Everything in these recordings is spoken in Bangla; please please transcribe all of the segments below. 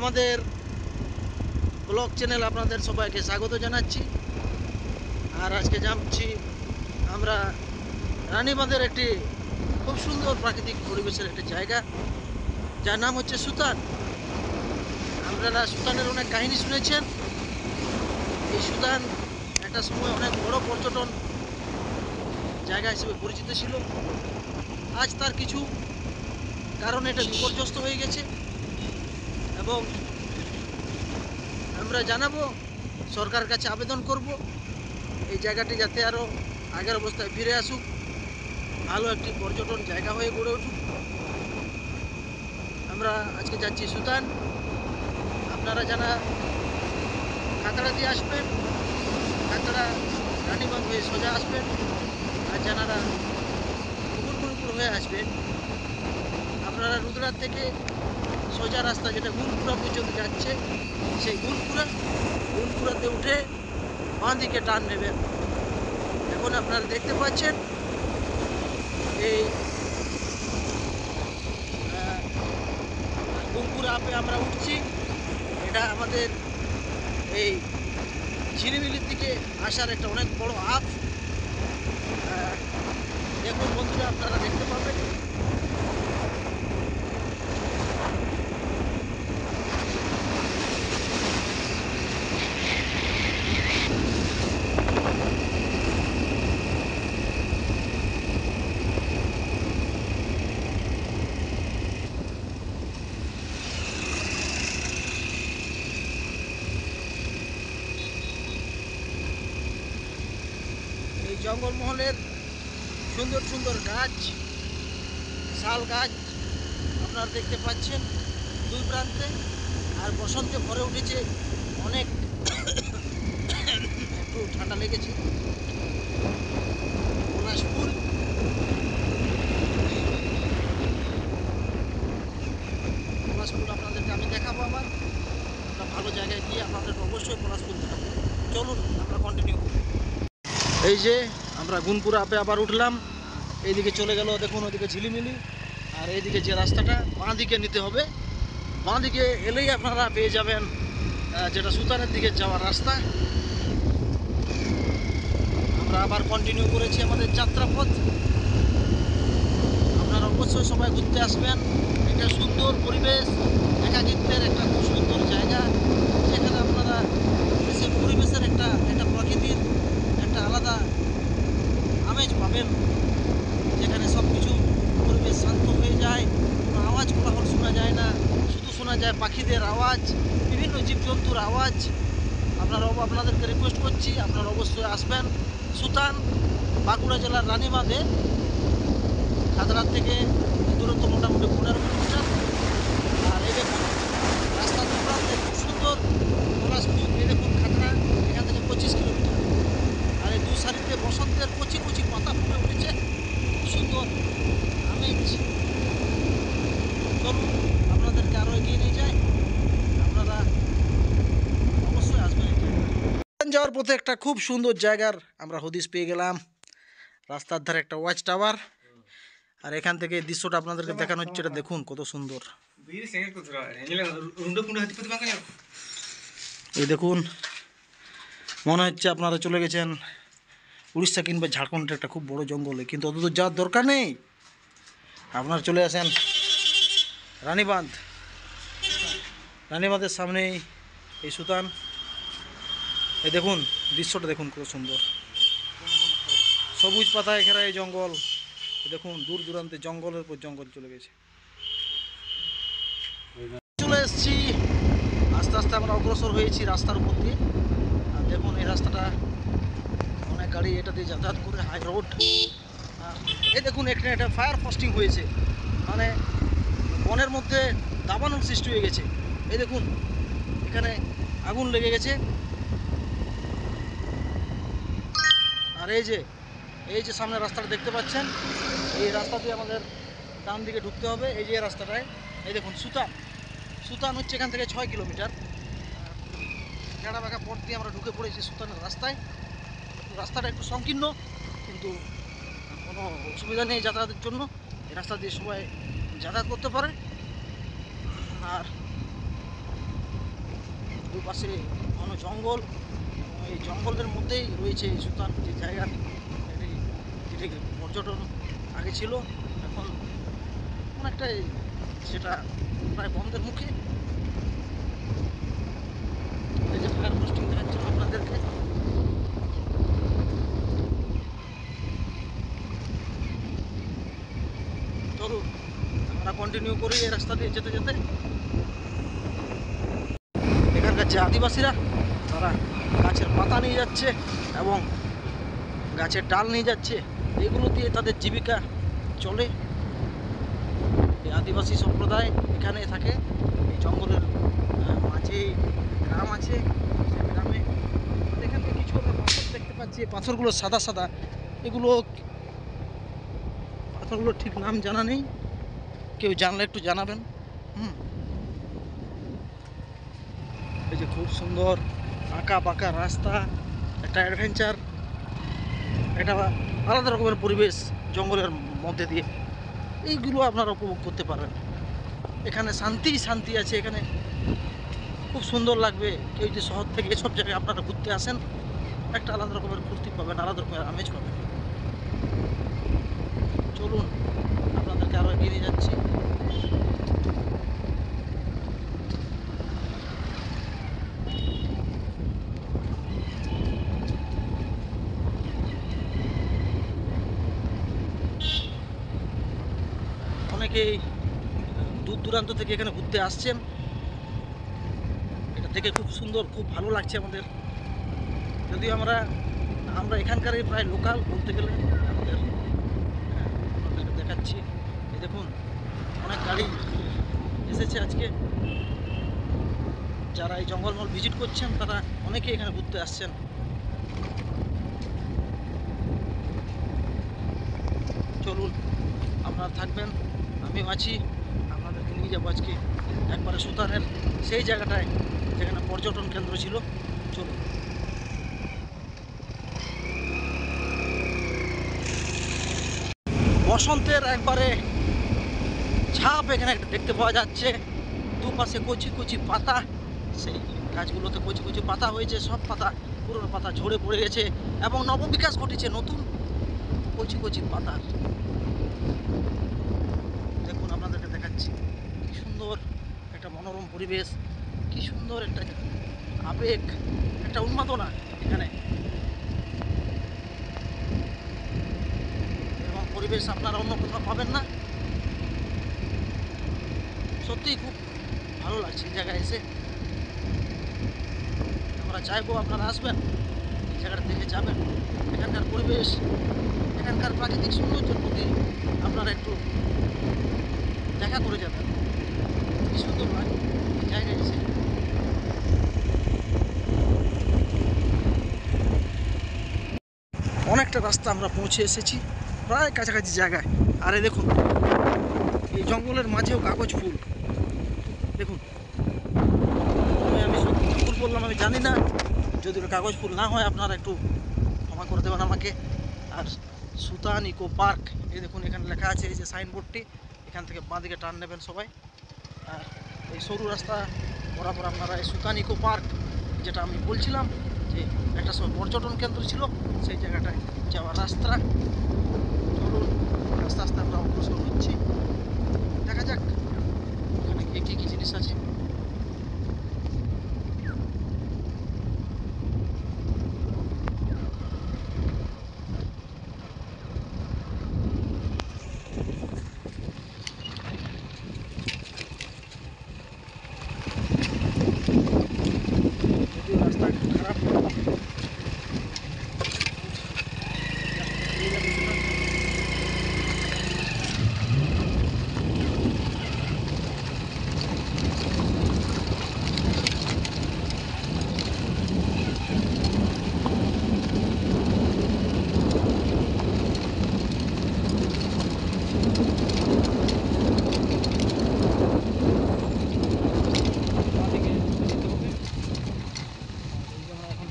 আমাদের ব্লগ চ্যানেল আপনাদের সবাইকে স্বাগত জানাচ্ছি। আর আজকে যাচ্ছি আমরা রানীবাঁধের একটি খুব সুন্দর প্রাকৃতিক পরিবেশের একটি জায়গা, যার নাম হচ্ছে সুতান। আপনারা সুতানের অনেক কাহিনী শুনেছেন। এই সুতান একটা সময় অনেক বড় পর্যটন জায়গা হিসেবে পরিচিত ছিল। আজ তার কিছু কারণে এটা বিপর্যস্ত হয়ে গেছে এবং আমরা জানাবো, সরকারের কাছে আবেদন করব এই জায়গাটি যাতে আরও আগের অবস্থায় ফিরে আসুক, ভালো একটি পর্যটন জায়গা হয়ে গড়ে উঠুক। আমরা আজকে যাচ্ছি সুতান। আপনারা যারা খাতড়া দিয়ে আসবেন, খাতড়া রানীবাঁধ হয়ে সোজা আসবেন, আর যারা মুকুটমণিপুর হয়ে আসবেন আপনারা রুদ্রার থেকে সোজা রাস্তা যেটা গুলপুরা পর্যন্ত যাচ্ছে, সেই গুলপুরাতে উঠে বাঁ দিকে টান নেবেন। এখন আপনারা দেখতে পাচ্ছেন এই গুলপুরা আপে আমরা উঠছি। এটা আমাদের এই ঝিলিমিলির দিকে আসার একটা অনেক বড় আপ। দেখুন বন্ধুরা, আপনারা দেখতে পাবেন এই জঙ্গলমহলের সুন্দর সুন্দর গাছ, শাল গাছ আপনারা দেখতে পাচ্ছেন দুই প্রান্তে। আর বসন্তে ভরে উঠেছে অনেক, একটু ঠান্ডা লেগেছে। পলাশ ফুল, পলাশ ফুল আপনাদেরকে আমি দেখাবো। আবার আমরা ভালো জায়গায় গিয়ে আপনাদের অবশ্যই পলাশ ফুল দেখাবো। চলুন আমরা কন্টিনিউ করি। এই যে আমরা গুনপুরা আপে আবার উঠলাম। এইদিকে চলে গেল, দেখুন ওইদিকে ঝিলিমিলি। আর এইদিকে যে রাস্তাটা বাঁ দিকে নিতে হবে, বাঁ দিকে এলেই আপনারা পেয়ে যাবেন যেটা সুতানের দিকে যাওয়ার রাস্তা। আমরা আবার কন্টিনিউ করেছি আমাদের যাত্রাপথ। আপনারা অবশ্যই সবাই ঘুরতে আসবেন। একটা সুন্দর পরিবেশ, একাকিত্বের একটা খুব সুন্দর জায়গা, যেখানে আপনারা এসে পরিবেশের একটা প্রকৃতির একটা আলাদা আমেজ পাবেন, যেখানে সব কিছু পরিবেশ শান্ত হয়ে যায়, কোনো আওয়াজ কোলাহল শোনা যায় না, শুধু শোনা যায় পাখিদের আওয়াজ, বিভিন্ন জীবজন্তুর আওয়াজ। আপনাদেরকে রিকোয়েস্ট করছি আপনারা অবশ্যই আসবেন। সুতান বাঁকুড়া জেলার রানীবাঁধে, খাতড়ার থেকে দূরত্ব মোটামুটি 15 কিলোমিটার। আর এই দেখুন রাস্তা দুপ্রান্তে খুব সুন্দর পলাশ ফুল। এই দেখুন খাতড়া এখান থেকে 25 কিলোমিটার। আর এই দু সারিতে বসন্তের কচি কচি পাতা ফুটে উঠেছে, সুন্দর আমেজ। চলুন আপনাদেরকে আরও এগিয়ে নিয়ে যায়, আপনারা অবশ্যই আসবেন। যাওয়ার পথে একটা খুব সুন্দর জায়গার আমরা হদিশ পেয়ে গেলাম। রাস্তার ধারে একটা ওয়াচ টাওয়ার, আর এখান থেকে দৃশ্যটা আপনাদেরকে দেখানো হচ্ছে। এটা দেখুন কত সুন্দর। এই দেখুন, মনে হচ্ছে আপনারা চলে গেছেন উড়িষ্যা কিংবা ঝাড়খণ্ডের একটা খুব বড় জঙ্গলে, কিন্তু অত দূর যাওয়ার দরকার নেই। আপনারা চলে আসেন রানীবাঁধ। রানীবাঁধের সামনেই এই সুতান। এই দেখুন দৃশ্যটা দেখুন কত সুন্দর, সবুজ পাতায় ঘেরা এই জঙ্গল। দেখুন দূর দূরান্তে জঙ্গলের পর জঙ্গল চলে গেছে। চলে এসেছি, আস্তে আস্তে আমরা অগ্রসর হয়েছি রাস্তার উপর দিয়ে। আর দেখুন এই রাস্তাটা অনেক গাড়ি এটা দিয়ে যাতায়াত করে, হাই রোড। এই দেখুন এখানে একটা ফায়ার ফাস্টিং হয়েছে, মানে বনের মধ্যে দাবানল সৃষ্টি হয়ে গেছে। এই দেখুন এখানে আগুন লেগে গেছে। আর এই যে সামনে রাস্তাটা দেখতে পাচ্ছেন, এই রাস্তা দিয়ে আমাদের ডান দিকে ঢুকতে হবে। এই যে রাস্তাটায় এই দেখুন সুতান হচ্ছে এখান থেকে 6 কিলোমিটার। গাড়া বাঁকা পথ দিয়ে আমরা ঢুকে পড়েছি সুতানের রাস্তায়। রাস্তাটা একটু সংকীর্ণ, কিন্তু কোনো অসুবিধা নেই যাতায়াতের জন্য। এই রাস্তা দিয়ে সবাই যাতায়াত করতে পারে। আর দুপাশে ঘন জঙ্গল, এবং এই জঙ্গলের মধ্যেই রয়েছে এই সুতান যে জায়গা, এটি পর্যটন আগে ছিল, এখন অনেকটাই সেটা প্রায় বন্ধের মুখে। এই যে ফায়ার পোস্টিং দেখাচ্ছিলাম আপনাদেরকে। চলুন আমরা কন্টিনিউ করি এই রাস্তা দিয়ে যেতে যেতে। এখানকার যে আদিবাসীরা তারা গাছের পাতা নিয়ে যাচ্ছে এবং গাছের ডাল নিয়ে যাচ্ছে, এগুলো দিয়ে তাদের জীবিকা চলে। এই আদিবাসী সম্প্রদায় এখানে থাকে, এই জঙ্গলের মাঝে গ্রাম আছে, সেই গ্রামে এখানে কিছু আমরা পাথর দেখতে পাচ্ছি। পাথরগুলো সাদা সাদা, এগুলো পাথরগুলো ঠিক নাম জানা নেই, কেউ জানলে একটু জানাবেন। এই যে খুব সুন্দর আঁকা বাঁকা রাস্তা, একটা অ্যাডভেঞ্চার, একটা আলাদা রকমের পরিবেশ জঙ্গলের মধ্যে দিয়ে, এইগুলো আপনারা উপভোগ করতে পারেন। এখানে শান্তি আছে, এখানে খুব সুন্দর লাগবে। কেউ যদি শহর থেকে এসব জায়গায় আপনারা ঘুরতে আসেন, একটা আলাদা রকমের ফুর্তি পাবেন, আলাদা রকমের আমেজ পাবেন। চলুন আপনাদেরকে আরও এগিয়ে নিয়ে যাচ্ছি। অনেকেই দূর দূরান্ত থেকে এখানে ঘুরতে আসছেন, এটা দেখে খুব সুন্দর, খুব ভালো লাগছে আমাদের। যদিও আমরা এখানকারই প্রায় লোকাল বলতে গেলে আমাদের। আপনাদেরকে দেখাচ্ছি, এই দেখুন অনেক গাড়ি এসেছে আজকে। যারা এই জঙ্গলমহল ভিজিট করছেন তারা অনেকে এখানে ঘুরতে আসছেন। চলুন আপনারা থাকবেন, আমিও আছি, আপনাদেরকে নিয়ে যাবো আজকে একবারে সুতানের সেই জায়গাটায় যেখানে পর্যটন কেন্দ্র ছিল। চলুন। বসন্তের একবারে ছাপ এখানে একটা দেখতে পাওয়া যাচ্ছে। দুপাশে কচি কচি পাতা, সেই গাছগুলোতে কচি কচি পাতা হয়েছে, সব পাতা পুরনো পাতা ঝরে পড়ে গেছে এবং নববিকাশ ঘটেছে নতুন কচি কচি পাতার। দেখুন আপনাদেরকে দেখাচ্ছি কি সুন্দর একটা মনোরম পরিবেশ, কি সুন্দর একটা আবেগ, একটা উন্মাদনা এখানে। এবং পরিবেশ আপনারা অন্য কোথাও পাবেন না। সত্যিই খুব ভালো লাগছে এই জায়গায় এসে। আমরা চাইবো আপনারা আসবেন, এই জায়গাটা দেখে যাবেন। এখানকার পরিবেশ, এখানকার প্রাকৃতিক সৌন্দর্যের প্রতি আপনারা একটু দেখা করে যাবেন। কি সুন্দর লাগে এই জায়গায় এসে। অনেকটা রাস্তা আমরা পৌঁছে এসেছি, প্রায় কাছাকাছি জায়গায়। আরে দেখুন এই জঙ্গলের মাঝেও কাগজ ফুল, দেখুন। আমি সত্যি ফুল বললাম আমি জানি না, যদি কাগজ ফুল না হয় আপনারা একটু ক্ষমা করে দেবেন আমাকে। আর সুতান ইকো পার্ক, এই দেখুন এখানে লেখা আছে, এই যে সাইনবোর্ডটি, এখান থেকে বাঁ দিকে টার্ন নেবেন সবাই। আর এই সরু রাস্তা বরাবর আপনারা এই সুতান ইকো পার্ক, যেটা আমি বলছিলাম যে একটা সময় পর্যটন কেন্দ্র ছিল, সেই জায়গাটায় যাওয়ার রাস্তা। চলুন আস্তে আস্তে আমরা অগ্রসর হচ্ছি, দেখা যাক ওখানে গিয়ে কী কী জিনিস আছে। যদিও রাস্তা খারাপ,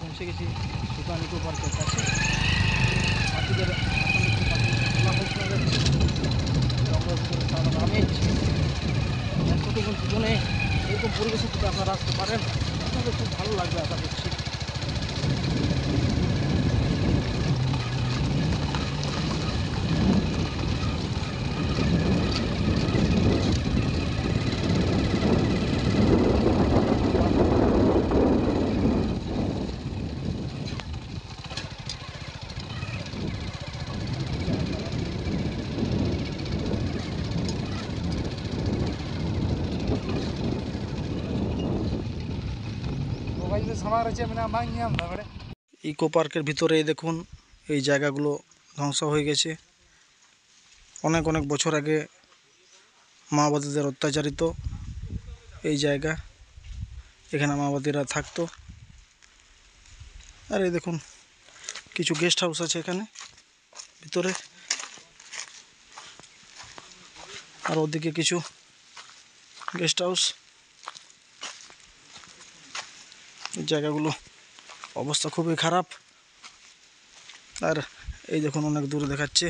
পৌঁছে গেছি সুতান ইকো পার্কের কাছে। পাখিদের জঙ্গল ভিতরে আমেজ, কতক্ষণ জীবনে এরকম পরিবেশে যদি আপনারা আসতে পারেন আপনাদের খুব ভালো লাগবে আশা করছি। ইকো পার্কের ভিতরে দেখুন এই জায়গাগুলো ধ্বংস হয়ে গেছে। অনেক অনেক বছর আগে মাওবাদীদের অত্যাচারিত এই জায়গা, এখানে মাওবাদীরা থাকতো। আর এই দেখুন কিছু গেস্ট হাউস আছে এখানে ভিতরে, আর ওদিকে কিছু গেস্ট হাউস। জায়গাগুলো অবস্থা খুবই খারাপ। আর এই দেখুন অনেক দূরে দেখাচ্ছে,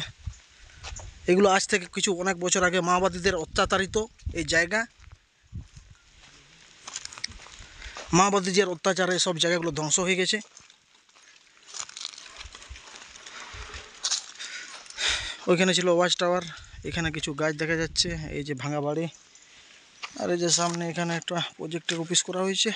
এগুলো আজ থেকে কিছু অনেক বছর আগে মাওবাদীদের অত্যাচারিত এই জায়গা। মাওবাদীদের অত্যাচারে সব জায়গাগুলো ধ্বংস হয়ে গেছে। ওইখানে ছিল ওয়াচ টাওয়ার, এখানে কিছু গাছ দেখা যাচ্ছে, এই যে ভাঙা বাড়ি। আর এই যে সামনে এখানে একটা প্রজেক্টের অফিস করা হয়েছে।